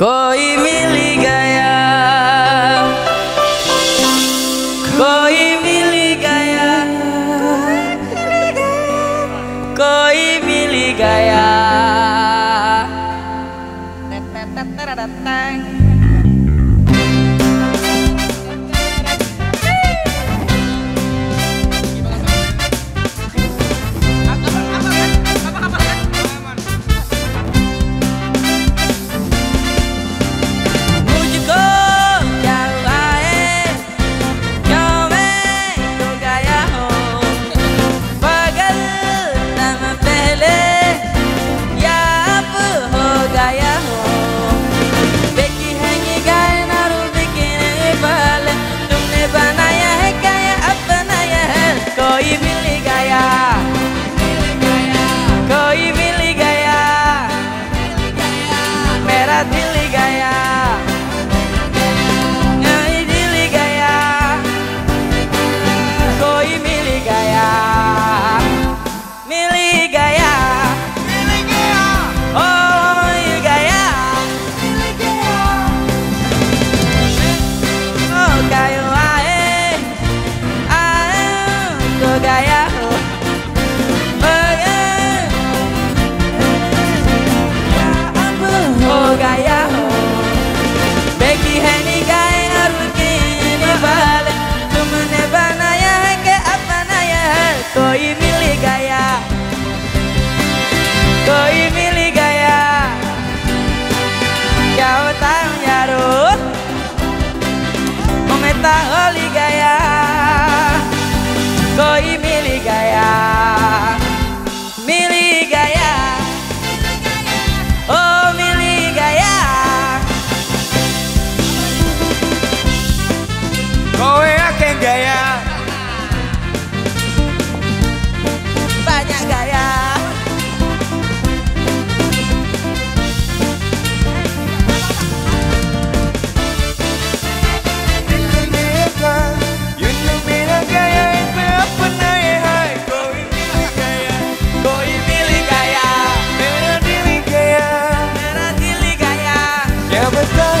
कोई मिली गया, कोई मिली गया, कोई मिली गया। Gaya ho, oh gaya ho, Becky Henny gaya rukini bale, तुमने बनाया है कि अपनाया है, कोई मिली गया, कोई मिली गया, क्या बताऊं यारो, मैं ताली गया, कोई मिली गया, मिली गया, oh मिली गया, kowe akeh gaya, banyak gaya. क्या बता